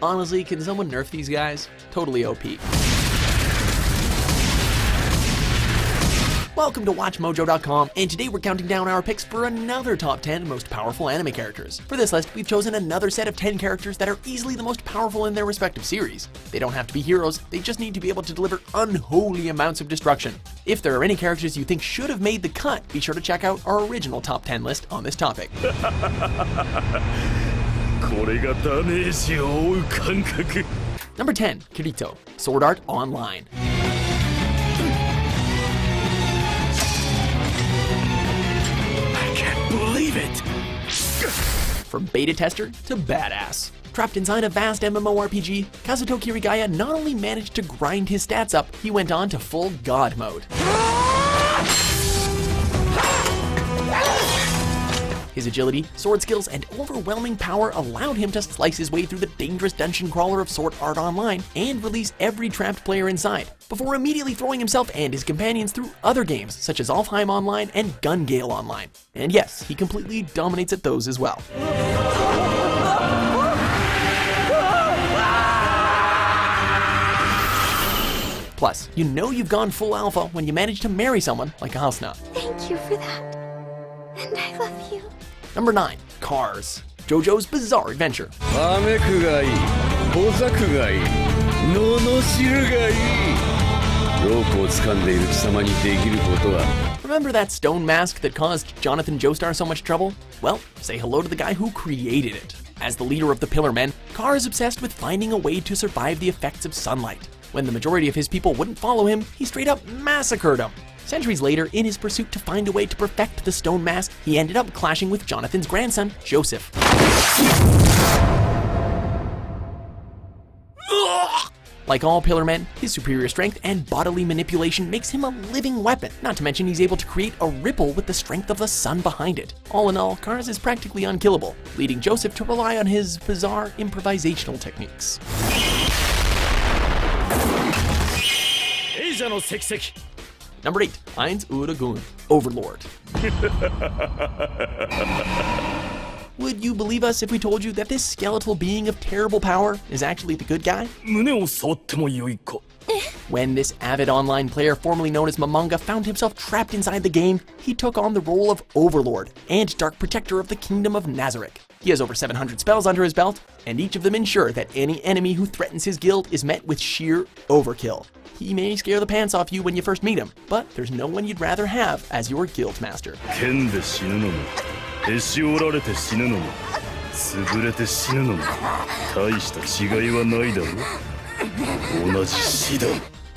Honestly, can someone nerf these guys? Totally OP. Welcome to WatchMojo.com, and today we're counting down our picks for another top 10 most powerful anime characters. For this list, we've chosen another set of 10 characters that are easily the most powerful in their respective series. They don't have to be heroes, they just need to be able to deliver unholy amounts of destruction. If there are any characters you think should have made the cut, be sure to check out our original top 10 list on this topic. Number 10, Kirito, Sword Art Online. Believe it! From beta tester to badass. Trapped inside a vast MMORPG, Kazuto Kirigaya not only managed to grind his stats up, he went on to full god mode. His agility, sword skills, and overwhelming power allowed him to slice his way through the dangerous dungeon crawler of Sword Art Online and release every trapped player inside, before immediately throwing himself and his companions through other games such as Alfheim Online and Gun Gale Online. And yes, he completely dominates at those as well. Plus, you know you've gone full alpha when you manage to marry someone like Asuna. Thank you for that. And I love you. Number 9, Cars, JoJo's Bizarre Adventure. Remember that stone mask that caused Jonathan Joestar so much trouble? Well, say hello to the guy who created it. As the leader of the Pillar Men, Car is obsessed with finding a way to survive the effects of sunlight. When the majority of his people wouldn't follow him, he straight up massacred them. Centuries later, in his pursuit to find a way to perfect the stone mask, he ended up clashing with Jonathan's grandson, Joseph. Like all Pillar Men, his superior strength and bodily manipulation makes him a living weapon, not to mention he's able to create a ripple with the strength of the sun behind it. All in all, Cars is practically unkillable, leading Joseph to rely on his bizarre improvisational techniques. Number 8, Ainz Uragun, Overlord. Would you believe us if we told you that this skeletal being of terrible power is actually the good guy? When this avid online player formerly known as Momonga found himself trapped inside the game, he took on the role of Overlord and Dark Protector of the Kingdom of Nazarick. He has over 700 spells under his belt, and each of them ensure that any enemy who threatens his guild is met with sheer overkill. He may scare the pants off you when you first meet him, but there's no one you'd rather have as your guild master.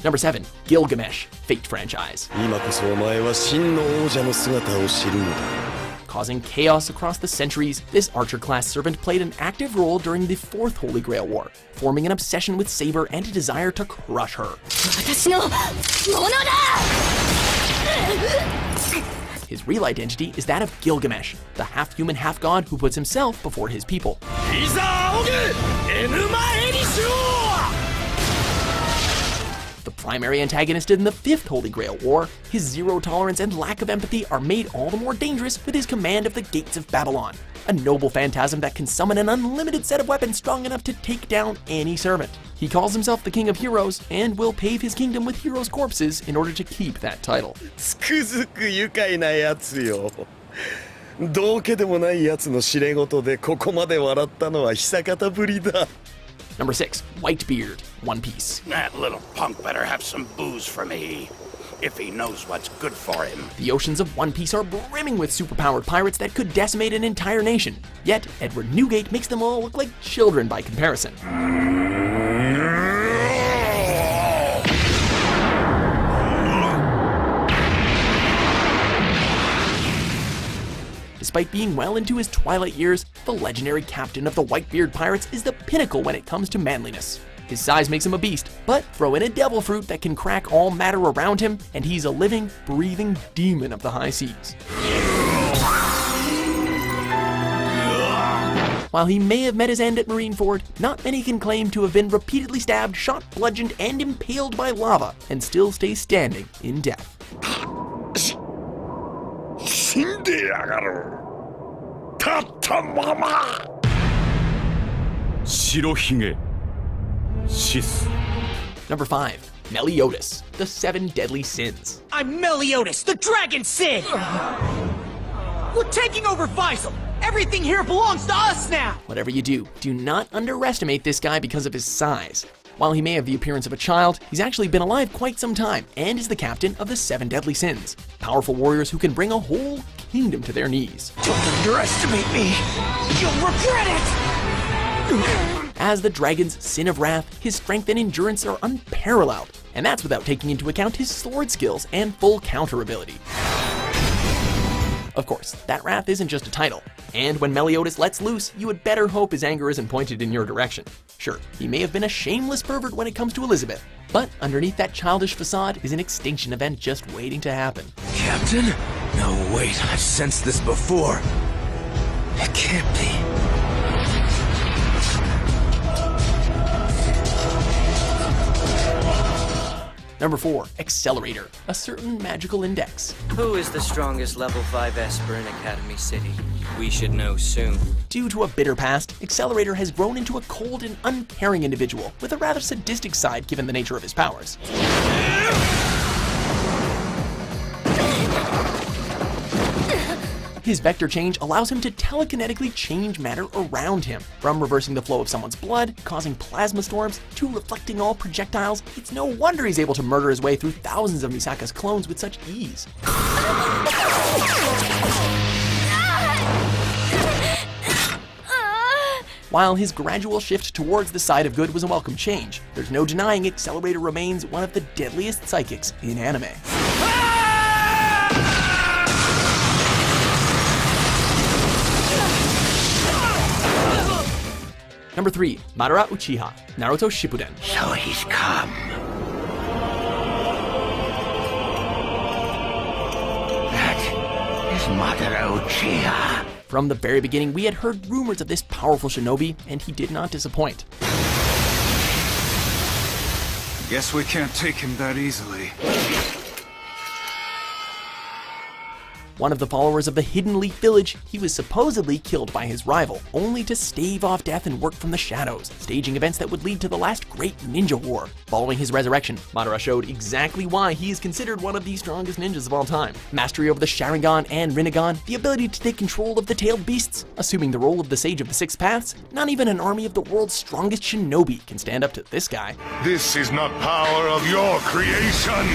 Number 7, Gilgamesh, Fate franchise. Causing chaos across the centuries, this Archer-class servant played an active role during the Fourth Holy Grail War, forming an obsession with Saber and a desire to crush her. His real identity is that of Gilgamesh, the half-human, half-god who puts himself before his people. The primary antagonist in the Fifth Holy Grail War, his zero tolerance and lack of empathy are made all the more dangerous with his command of the Gates of Babylon, a noble phantasm that can summon an unlimited set of weapons strong enough to take down any servant. He calls himself the King of Heroes and will pave his kingdom with heroes' corpses in order to keep that title. Number 6, Whitebeard, One Piece. That little punk better have some booze for me, if he knows what's good for him. The oceans of One Piece are brimming with superpowered pirates that could decimate an entire nation. Yet, Edward Newgate makes them all look like children by comparison. Despite being well into his twilight years, the legendary captain of the Whitebeard Pirates is the pinnacle when it comes to manliness. His size makes him a beast, but throw in a devil fruit that can crack all matter around him, and he's a living, breathing demon of the high seas. While he may have met his end at Marineford, not many can claim to have been repeatedly stabbed, shot, bludgeoned, and impaled by lava, and still stay standing in death. Shith. Number 5. Meliodas, the 7 Deadly Sins. I'm Meliodas, the Dragon Sin! We're taking over Faisal! Everything here belongs to us now! Whatever you do, do not underestimate this guy because of his size. While he may have the appearance of a child, he's actually been alive quite some time and is the captain of the 7 Deadly Sins. Powerful warriors who can bring a whole kingdom to their knees. Don't underestimate me! You'll regret it! As the dragon's Sin of Wrath, his strength and endurance are unparalleled, and that's without taking into account his sword skills and full counter ability. Of course, that wrath isn't just a title, and when Meliodas lets loose, you would better hope his anger isn't pointed in your direction. Sure, he may have been a shameless pervert when it comes to Elizabeth, but underneath that childish facade is an extinction event just waiting to happen. Captain? No, wait, I've sensed this before. It can't be. Number 4. Accelerator, a certain magical index. Who is the strongest level 5 Esper in Academy City? We should know soon. Due to a bitter past, Accelerator has grown into a cold and uncaring individual with a rather sadistic side given the nature of his powers. His vector change allows him to telekinetically change matter around him. From reversing the flow of someone's blood, causing plasma storms, to reflecting all projectiles, it's no wonder he's able to murder his way through thousands of Misaka's clones with such ease. While his gradual shift towards the side of good was a welcome change, there's no denying Accelerator remains one of the deadliest psychics in anime. Number 3. Madara Uchiha, Naruto Shippuden. So he's come. That is Madara Uchiha. From the very beginning, we had heard rumors of this powerful shinobi, and he did not disappoint. Guess we can't take him that easily. One of the followers of the Hidden Leaf Village, he was supposedly killed by his rival, only to stave off death and work from the shadows, staging events that would lead to the last great ninja war. Following his resurrection, Madara showed exactly why he is considered one of the strongest ninjas of all time. Mastery over the Sharingan and Rinnegan, the ability to take control of the tailed beasts, assuming the role of the Sage of the Six Paths. Not even an army of the world's strongest shinobi can stand up to this guy. This is not power of your creation!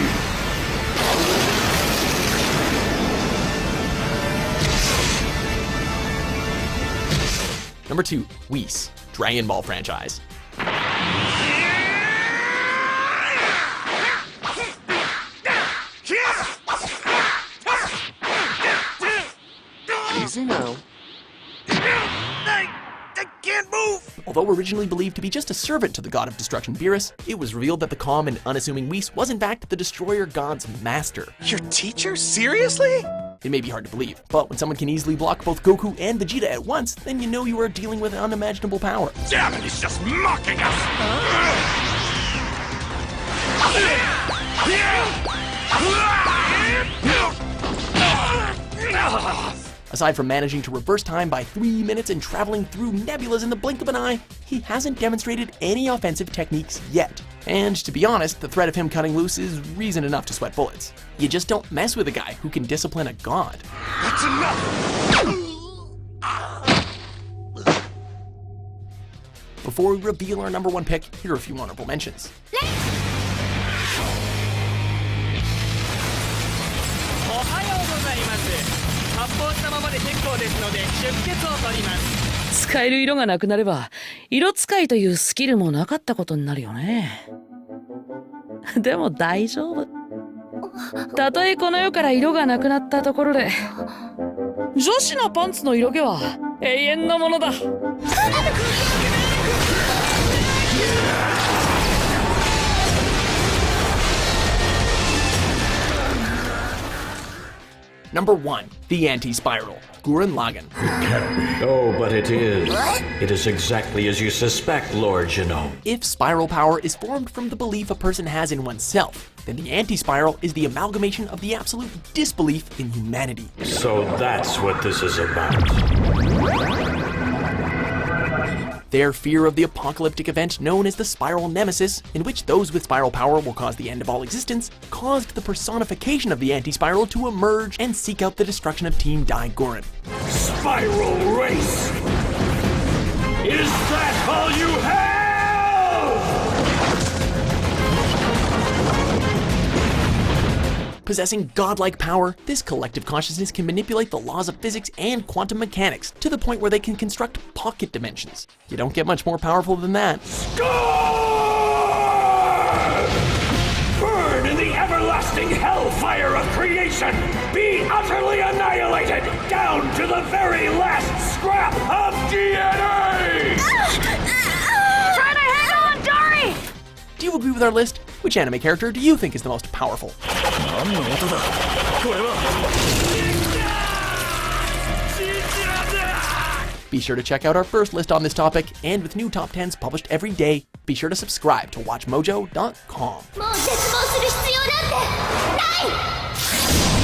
Number 2. Whis, Dragon Ball franchise. Easy now. I can't move! Although originally believed to be just a servant to the god of destruction Beerus, it was revealed that the calm and unassuming Whis was in fact the destroyer god's master. Your teacher? Seriously? It may be hard to believe, but when someone can easily block both Goku and Vegeta at once, then you know you are dealing with unimaginable power. Damn it, he's just mocking us! Aside from managing to reverse time by 3 minutes and traveling through nebulas in the blink of an eye, he hasn't demonstrated any offensive techniques yet. And to be honest, the threat of him cutting loose is reason enough to sweat bullets. You just don't mess with a guy who can discipline a god. That's enough! Before we reveal our number 1 pick, here are a few honorable mentions. Ohayou 使える色がなくなれば、色使いというスキルもなかったことになるよね。でも大丈夫。たとえこの世から色がなくなったところで、女子のパンツの色気は永遠のものだ。Number 1. The Anti-Spiral, Gurren Lagann. Oh, but it is. It is exactly as you suspect, Lord Genome. If spiral power is formed from the belief a person has in oneself, then the anti-spiral is the amalgamation of the absolute disbelief in humanity. So that's what this is about. Their fear of the apocalyptic event known as the Spiral Nemesis, in which those with spiral power will cause the end of all existence, caused the personification of the anti-spiral to emerge and seek out the destruction of Team Dai Goren. Spiral race! Is that all you have? Possessing godlike power, this collective consciousness can manipulate the laws of physics and quantum mechanics to the point where they can construct pocket dimensions. You don't get much more powerful than that. Burn in the everlasting hellfire of creation! Be utterly annihilated, down to the very last scrap of DNA! Try to hang on, Dari! Do you agree with our list? Which anime character do you think is the most powerful? Be sure to check out our first list on this topic, and with new top 10s published every day, be sure to subscribe to WatchMojo.com. もう絶望する必要なんてない！